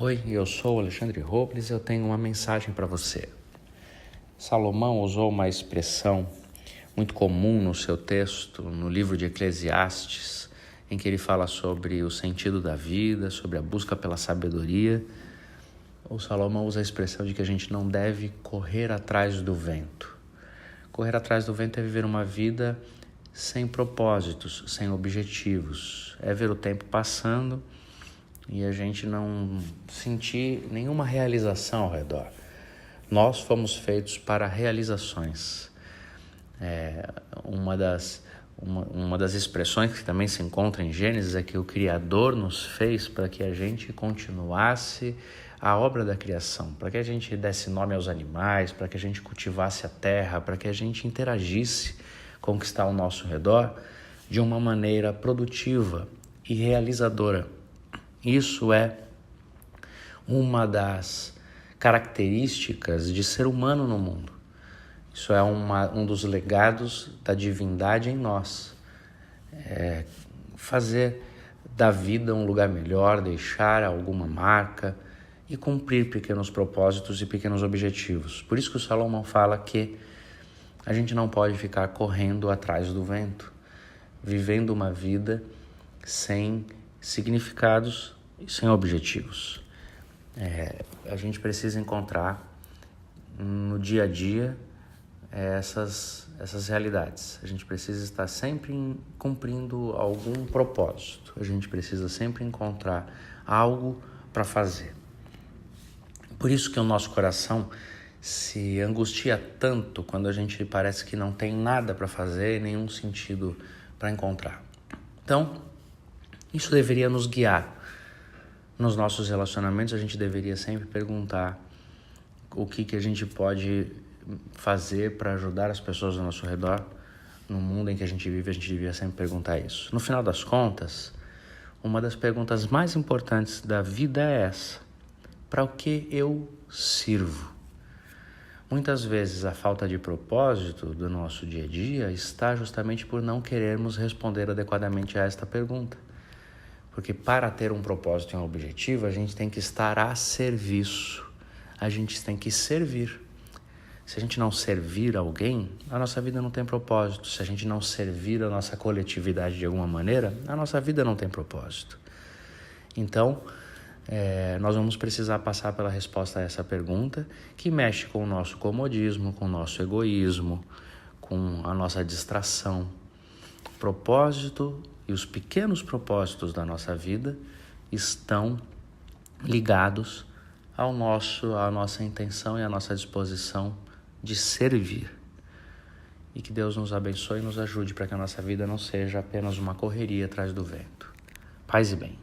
Oi, eu sou o Alexandre Robles e eu tenho uma mensagem para você. Salomão usou uma expressão muito comum no seu texto, no livro de Eclesiastes, em que ele fala sobre o sentido da vida, sobre a busca pela sabedoria. O Salomão usa a expressão de que a gente não deve correr atrás do vento. Correr atrás do vento é viver uma vida sem propósitos, sem objetivos. É ver o tempo passando e a gente não sentir nenhuma realização ao redor. Nós fomos feitos para realizações. Uma das expressões que também se encontra em Gênesis é que o Criador nos fez para que a gente continuasse a obra da criação, para que a gente desse nome aos animais, para que a gente cultivasse a terra, para que a gente interagisse com o que está ao nosso redor de uma maneira produtiva e realizadora. Isso é uma das características de ser humano no mundo. Isso é um dos legados da divindade em nós. Fazer da vida um lugar melhor, deixar alguma marca e cumprir pequenos propósitos e pequenos objetivos. Por isso que o Salomão fala que a gente não pode ficar correndo atrás do vento, vivendo uma vida sem significados e sem objetivos. A gente precisa encontrar no dia a dia essas realidades. A gente precisa estar sempre cumprindo algum propósito. A gente precisa sempre encontrar algo para fazer. Por isso que o nosso coração se angustia tanto quando a gente parece que não tem nada para fazer, nenhum sentido para encontrar. Então, isso deveria nos guiar. Nos nossos relacionamentos, a gente deveria sempre perguntar o que a gente pode fazer para ajudar as pessoas ao nosso redor. No mundo em que a gente devia sempre perguntar isso. No final das contas, uma das perguntas mais importantes da vida é essa: para o que eu sirvo? Muitas vezes a falta de propósito do nosso dia a dia está justamente por não querermos responder adequadamente a esta pergunta. Porque para ter um propósito e um objetivo, a gente tem que estar a serviço. A gente tem que servir. Se a gente não servir alguém, a nossa vida não tem propósito. Se a gente não servir a nossa coletividade de alguma maneira, a nossa vida não tem propósito. Então, nós vamos precisar passar pela resposta a essa pergunta, que mexe com o nosso comodismo, com o nosso egoísmo, com a nossa distração. Propósito e os pequenos propósitos da nossa vida estão ligados à nossa intenção e à nossa disposição de servir. E que Deus nos abençoe e nos ajude para que a nossa vida não seja apenas uma correria atrás do vento. Paz e bem.